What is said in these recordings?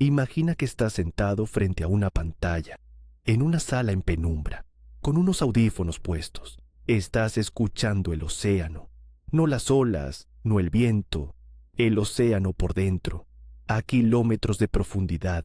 Imagina que estás sentado frente a una pantalla, en una sala en penumbra, con unos audífonos puestos. Estás escuchando el océano, no las olas, no el viento, el océano por dentro, a kilómetros de profundidad,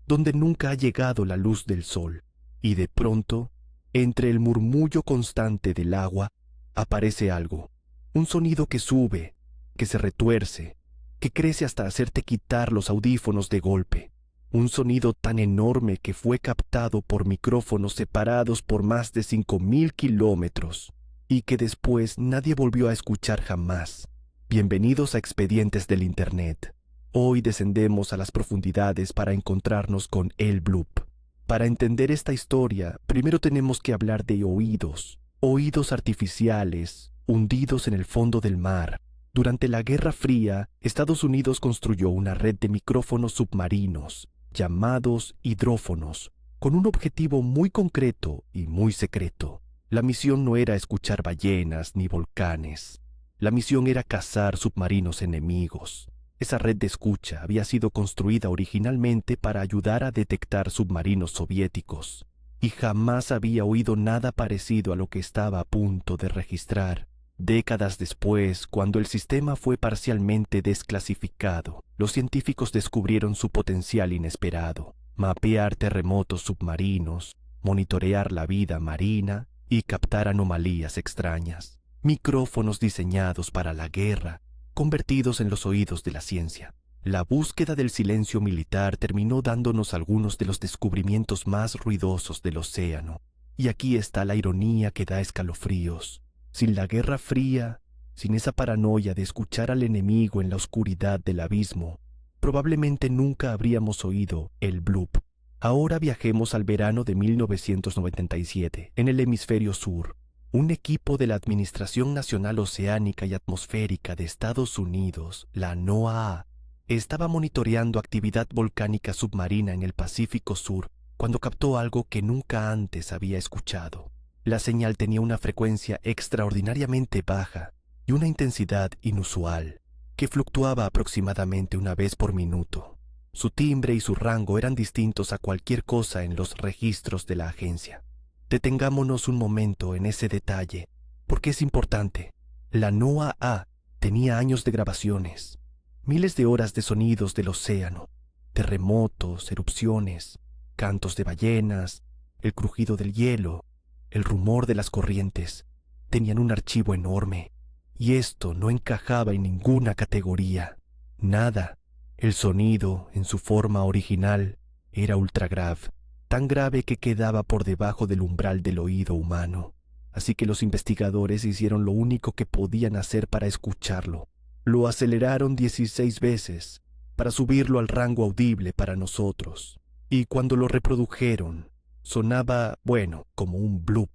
donde nunca ha llegado la luz del sol. Y de pronto, entre el murmullo constante del agua, aparece algo, un sonido que sube, que se retuerce, que crece hasta hacerte quitar los audífonos de golpe. Un sonido tan enorme que fue captado por micrófonos separados por más de 5.000 kilómetros y que después nadie volvió a escuchar jamás. Bienvenidos a Expedientes del Internet. Hoy descendemos a las profundidades para encontrarnos con el bloop. Para entender esta historia, primero tenemos que hablar de oídos artificiales, hundidos en el fondo del mar. Durante la Guerra Fría, Estados Unidos construyó una red de micrófonos submarinos, llamados hidrófonos, con un objetivo muy concreto y muy secreto. La misión no era escuchar ballenas ni volcanes. La misión era cazar submarinos enemigos. Esa red de escucha había sido construida originalmente para ayudar a detectar submarinos soviéticos, y jamás había oído nada parecido a lo que estaba a punto de registrar. Décadas después, cuando el sistema fue parcialmente desclasificado, los científicos descubrieron su potencial inesperado: mapear terremotos submarinos, monitorear la vida marina y captar anomalías extrañas. Micrófonos diseñados para la guerra, convertidos en los oídos de la ciencia. La búsqueda del silencio militar terminó dándonos algunos de los descubrimientos más ruidosos del océano. Y aquí está la ironía que da escalofríos. Sin la Guerra Fría, sin esa paranoia de escuchar al enemigo en la oscuridad del abismo, probablemente nunca habríamos oído el bloop. Ahora viajemos al verano de 1997, en el hemisferio sur. Un equipo de la Administración Nacional Oceánica y Atmosférica de Estados Unidos, la NOAA, estaba monitoreando actividad volcánica submarina en el Pacífico Sur cuando captó algo que nunca antes había escuchado. La señal tenía una frecuencia extraordinariamente baja y una intensidad inusual, que fluctuaba aproximadamente una vez por minuto. Su timbre y su rango eran distintos a cualquier cosa en los registros de la agencia. Detengámonos un momento en ese detalle, porque es importante. La NOAA tenía años de grabaciones, miles de horas de sonidos del océano, terremotos, erupciones, cantos de ballenas, el crujido del hielo, el rumor de las corrientes. Tenían un archivo enorme, y esto no encajaba en ninguna categoría. Nada. El sonido, en su forma original, era ultra grave, tan grave que quedaba por debajo del umbral del oído humano. Así que los investigadores hicieron lo único que podían hacer para escucharlo. Lo aceleraron 16 veces, para subirlo al rango audible para nosotros. Y cuando lo reprodujeron, sonaba, bueno, como un bloop,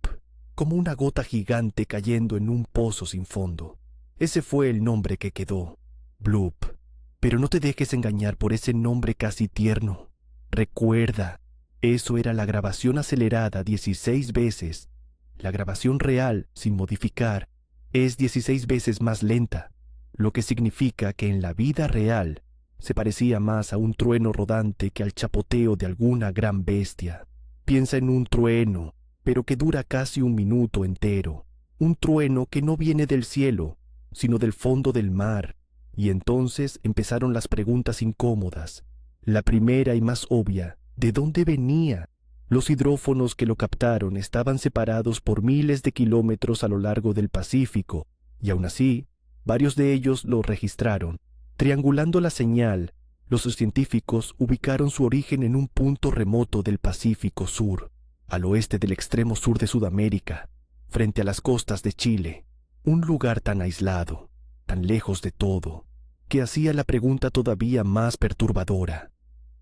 como una gota gigante cayendo en un pozo sin fondo. Ese fue el nombre que quedó, bloop. Pero no te dejes engañar por ese nombre casi tierno. Recuerda, eso era la grabación acelerada 16 veces. La grabación real, sin modificar, es 16 veces más lenta, lo que significa que en la vida real se parecía más a un trueno rodante que al chapoteo de alguna gran bestia. Piensa en un trueno, pero que dura casi un minuto entero. Un trueno que no viene del cielo, sino del fondo del mar. Y entonces empezaron las preguntas incómodas. La primera y más obvia: ¿de dónde venía? Los hidrófonos que lo captaron estaban separados por miles de kilómetros a lo largo del Pacífico, y aún así, varios de ellos lo registraron. Triangulando la señal, los científicos ubicaron su origen en un punto remoto del Pacífico Sur, al oeste del extremo sur de Sudamérica, frente a las costas de Chile. Un lugar tan aislado, tan lejos de todo, que hacía la pregunta todavía más perturbadora.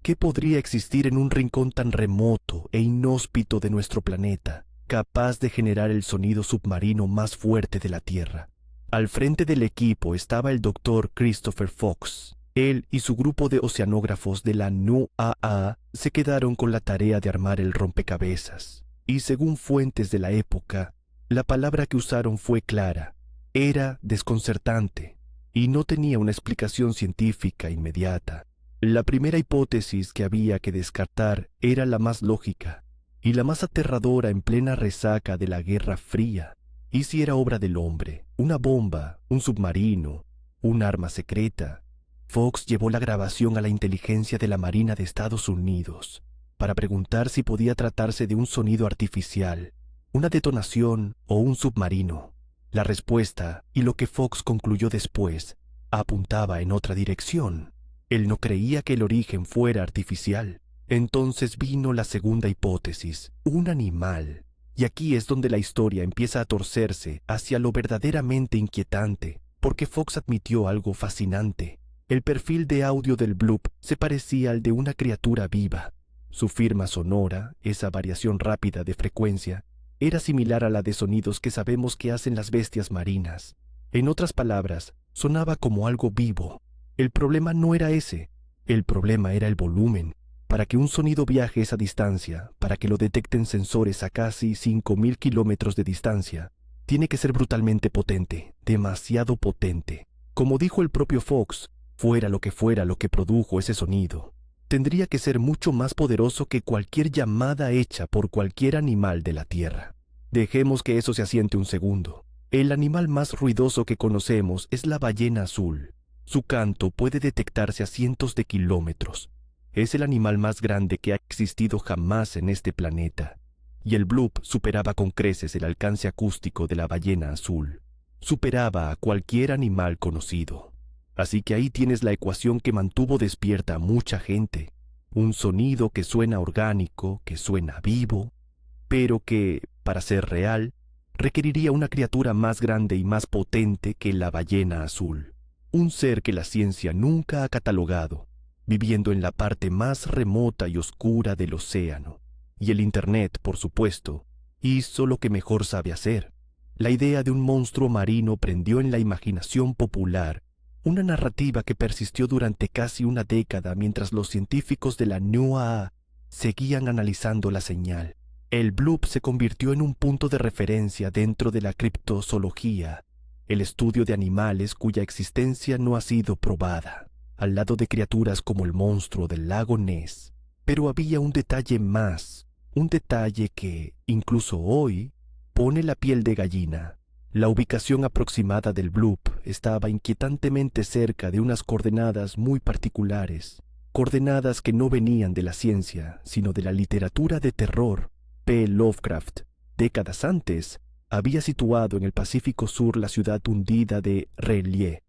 ¿Qué podría existir en un rincón tan remoto e inhóspito de nuestro planeta, capaz de generar el sonido submarino más fuerte de la Tierra? Al frente del equipo estaba el Dr. Christopher Fox. Él y su grupo de oceanógrafos de la NOAA se quedaron con la tarea de armar el rompecabezas. Y según fuentes de la época, la palabra que usaron fue clara: era desconcertante, y no tenía una explicación científica inmediata. La primera hipótesis que había que descartar era la más lógica y la más aterradora en plena resaca de la Guerra Fría. ¿Y si era obra del hombre? ¿Una bomba? ¿Un submarino? ¿Un arma secreta? Fox llevó la grabación a la inteligencia de la Marina de Estados Unidos para preguntar si podía tratarse de un sonido artificial, una detonación o un submarino. La respuesta, y lo que Fox concluyó después, apuntaba en otra dirección. Él no creía que el origen fuera artificial. Entonces vino la segunda hipótesis, un animal. Y aquí es donde la historia empieza a torcerse hacia lo verdaderamente inquietante, porque Fox admitió algo fascinante. El perfil de audio del bloop se parecía al de una criatura viva. Su firma sonora, esa variación rápida de frecuencia, era similar a la de sonidos que sabemos que hacen las bestias marinas. En otras palabras, sonaba como algo vivo. El problema no era ese, el problema era el volumen. Para que un sonido viaje esa distancia, para que lo detecten sensores a casi 5.000 kilómetros de distancia, tiene que ser brutalmente potente, demasiado potente. Como dijo el propio Fox, fuera lo que produjo ese sonido, tendría que ser mucho más poderoso que cualquier llamada hecha por cualquier animal de la Tierra. Dejemos que eso se asiente un segundo. El animal más ruidoso que conocemos es la ballena azul. Su canto puede detectarse a cientos de kilómetros. Es el animal más grande que ha existido jamás en este planeta, y el bloop superaba con creces el alcance acústico de la ballena azul. Superaba a cualquier animal conocido. Así que ahí tienes la ecuación que mantuvo despierta a mucha gente. Un sonido que suena orgánico, que suena vivo, pero que, para ser real, requeriría una criatura más grande y más potente que la ballena azul. Un ser que la ciencia nunca ha catalogado, viviendo en la parte más remota y oscura del océano. Y el Internet, por supuesto, hizo lo que mejor sabe hacer. La idea de un monstruo marino prendió en la imaginación popular una narrativa que persistió durante casi una década mientras los científicos de la NOAA seguían analizando la señal. El bloop se convirtió en un punto de referencia dentro de la criptozoología, el estudio de animales cuya existencia no ha sido probada, al lado de criaturas como el monstruo del lago Ness. Pero había un detalle más, un detalle que, incluso hoy, pone la piel de gallina. La ubicación aproximada del bloop estaba inquietantemente cerca de unas coordenadas muy particulares, coordenadas que no venían de la ciencia, sino de la literatura de terror. P. Lovecraft, décadas antes, había situado en el Pacífico Sur la ciudad hundida de R'lyeh,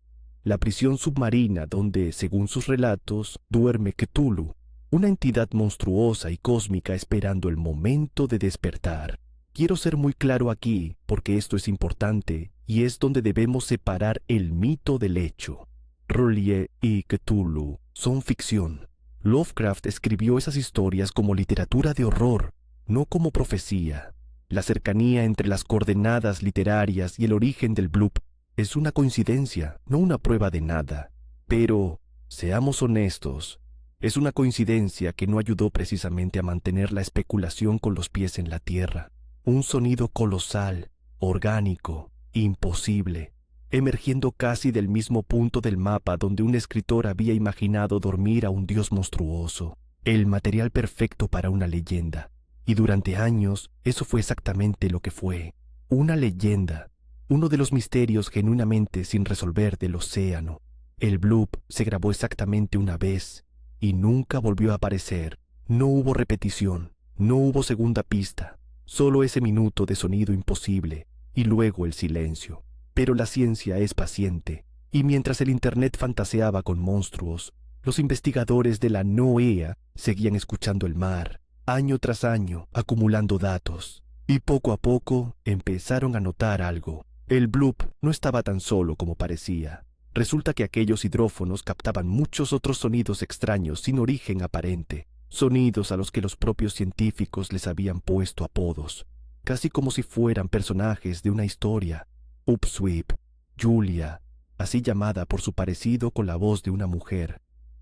la prisión submarina donde, según sus relatos, duerme Cthulhu, una entidad monstruosa y cósmica esperando el momento de despertar. Quiero ser muy claro aquí, porque esto es importante y es donde debemos separar el mito del hecho. R'lyeh y Cthulhu son ficción. Lovecraft escribió esas historias como literatura de horror, no como profecía. La cercanía entre las coordenadas literarias y el origen del bloop es una coincidencia, no una prueba de nada. Pero, seamos honestos, es una coincidencia que no ayudó precisamente a mantener la especulación con los pies en la tierra. Un sonido colosal, orgánico, imposible, emergiendo casi del mismo punto del mapa donde un escritor había imaginado dormir a un dios monstruoso, el material perfecto para una leyenda. Y durante años eso fue exactamente lo que fue, una leyenda, uno de los misterios genuinamente sin resolver del océano. El bloop se grabó exactamente una vez y nunca volvió a aparecer. No hubo repetición, no hubo segunda pista, solo ese minuto de sonido imposible y luego el silencio. Pero la ciencia es paciente, y mientras el Internet fantaseaba con monstruos, los investigadores de la NOAA seguían escuchando el mar, año tras año, acumulando datos, y poco a poco empezaron a notar algo. El bloop no estaba tan solo como parecía. Resulta que aquellos hidrófonos captaban muchos otros sonidos extraños sin origen aparente, sonidos a los que los propios científicos les habían puesto apodos, casi como si fueran personajes de una historia. Upsweep, Julia, así llamada por su parecido con la voz de una mujer,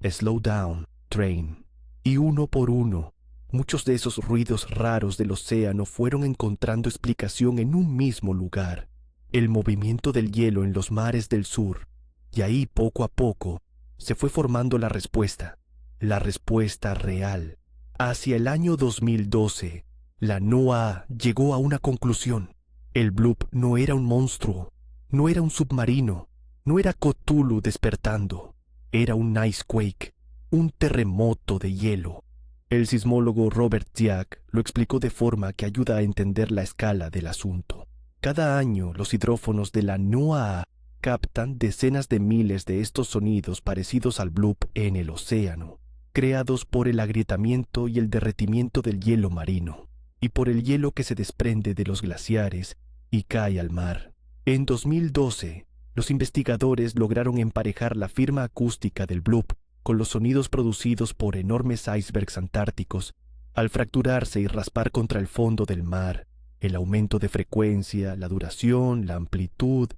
Slow Down, Train, y uno por uno, muchos de esos ruidos raros del océano fueron encontrando explicación en un mismo lugar, el movimiento del hielo en los mares del sur, y ahí poco a poco se fue formando la respuesta. la respuesta real. Hacia el año 2012, la NOAA llegó a una conclusión. El bloop no era un monstruo, no era un submarino, no era Cthulhu despertando. Era un icequake, un terremoto de hielo. El sismólogo Robert Jack lo explicó de forma que ayuda a entender la escala del asunto. Cada año, los hidrófonos de la NOAA captan decenas de miles de estos sonidos parecidos al bloop en el océano, creados por el agrietamiento y el derretimiento del hielo marino, y por el hielo que se desprende de los glaciares y cae al mar. En 2012, los investigadores lograron emparejar la firma acústica del bloop con los sonidos producidos por enormes icebergs antárticos al fracturarse y raspar contra el fondo del mar. El aumento de frecuencia, la duración, la amplitud,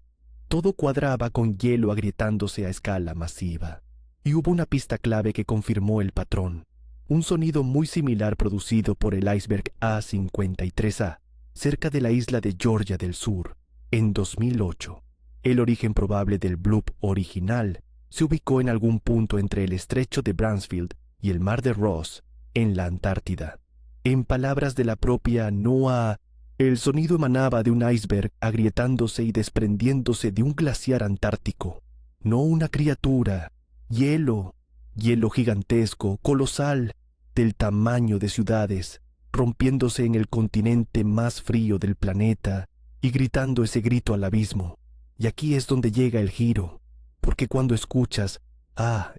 todo cuadraba con hielo agrietándose a escala masiva. Y hubo una pista clave que confirmó el patrón, un sonido muy similar producido por el iceberg A53A, cerca de la isla de Georgia del Sur, en 2008. El origen probable del bloop original se ubicó en algún punto entre el estrecho de Bransfield y el mar de Ross, en la Antártida. En palabras de la propia NOAA, el sonido emanaba de un iceberg agrietándose y desprendiéndose de un glaciar antártico, no una criatura, hielo gigantesco, colosal, del tamaño de ciudades, rompiéndose en el continente más frío del planeta y gritando ese grito al abismo. Y aquí es donde llega el giro, porque cuando escuchas,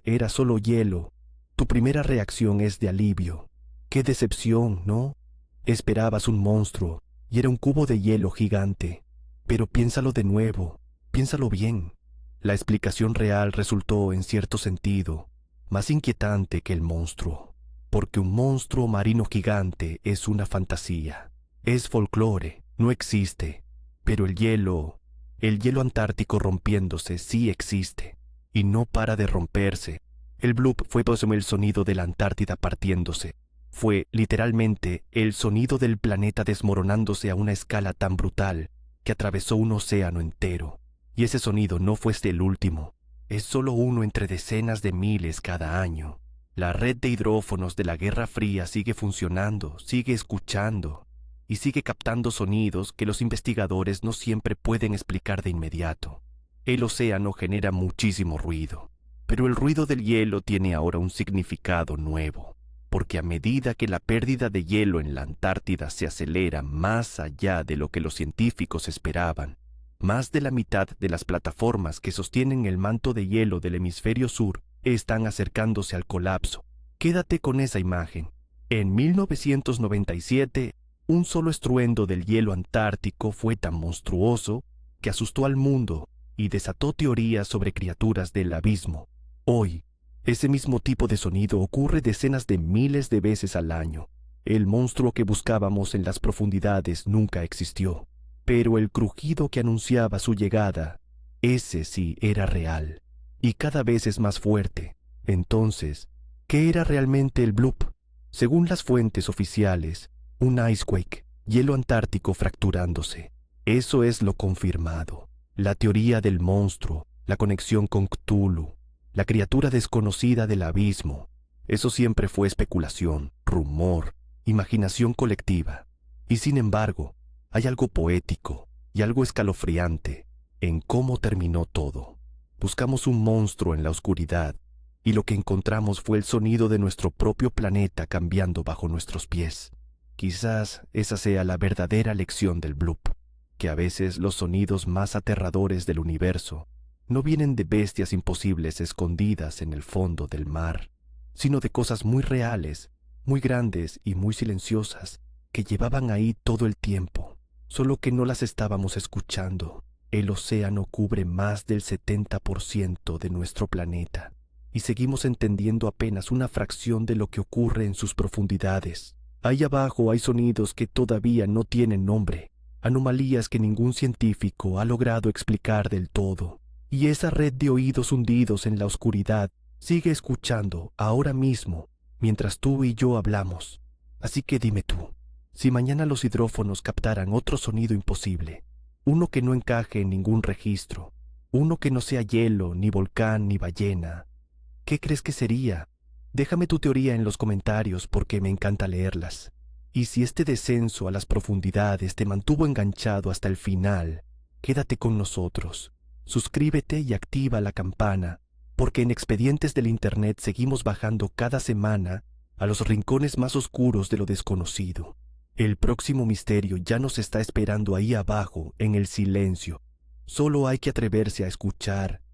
era solo hielo, tu primera reacción es de alivio. ¡Qué decepción!, ¿no? Esperabas un monstruo, y era un cubo de hielo gigante. Pero piénsalo de nuevo, piénsalo bien. La explicación real resultó, en cierto sentido, más inquietante que el monstruo, porque un monstruo marino gigante es una fantasía, es folclore, no existe, pero el hielo antártico rompiéndose sí existe, y no para de romperse. El bloop fue como el sonido de la Antártida partiéndose. Fue, literalmente, el sonido del planeta desmoronándose a una escala tan brutal que atravesó un océano entero. Y ese sonido no fue el último, es solo uno entre decenas de miles cada año. La red de hidrófonos de la Guerra Fría sigue funcionando, sigue escuchando y sigue captando sonidos que los investigadores no siempre pueden explicar de inmediato. El océano genera muchísimo ruido, pero el ruido del hielo tiene ahora un significado nuevo, porque a medida que la pérdida de hielo en la Antártida se acelera más allá de lo que los científicos esperaban, más de la mitad de las plataformas que sostienen el manto de hielo del hemisferio sur están acercándose al colapso. Quédate con esa imagen. En 1997, un solo estruendo del hielo antártico fue tan monstruoso que asustó al mundo y desató teorías sobre criaturas del abismo. Hoy, ese mismo tipo de sonido ocurre decenas de miles de veces al año. El monstruo que buscábamos en las profundidades nunca existió, pero el crujido que anunciaba su llegada, ese sí era real, y cada vez es más fuerte. Entonces, ¿qué era realmente el bloop? Según las fuentes oficiales, un icequake, hielo antártico fracturándose. Eso es lo confirmado. La teoría del monstruo, la conexión con Cthulhu, la criatura desconocida del abismo, eso siempre fue especulación, rumor, imaginación colectiva. Y sin embargo, hay algo poético y algo escalofriante en cómo terminó todo. Buscamos un monstruo en la oscuridad y lo que encontramos fue el sonido de nuestro propio planeta cambiando bajo nuestros pies. Quizás esa sea la verdadera lección del bloop, que a veces los sonidos más aterradores del universo no vienen de bestias imposibles escondidas en el fondo del mar, sino de cosas muy reales, muy grandes y muy silenciosas que llevaban ahí todo el tiempo, solo que no las estábamos escuchando. El océano cubre más del 70% de nuestro planeta y seguimos entendiendo apenas una fracción de lo que ocurre en sus profundidades. Ahí abajo hay sonidos que todavía no tienen nombre, anomalías que ningún científico ha logrado explicar del todo. Y esa red de oídos hundidos en la oscuridad sigue escuchando ahora mismo mientras tú y yo hablamos. Así que dime tú, si mañana los hidrófonos captaran otro sonido imposible, uno que no encaje en ningún registro, uno que no sea hielo, ni volcán, ni ballena, ¿qué crees que sería? Déjame tu teoría en los comentarios porque me encanta leerlas. Y si este descenso a las profundidades te mantuvo enganchado hasta el final, quédate con nosotros. Suscríbete y activa la campana, porque en Expedientes del Internet seguimos bajando cada semana a los rincones más oscuros de lo desconocido. El próximo misterio ya nos está esperando ahí abajo, en el silencio. Solo hay que atreverse a escuchar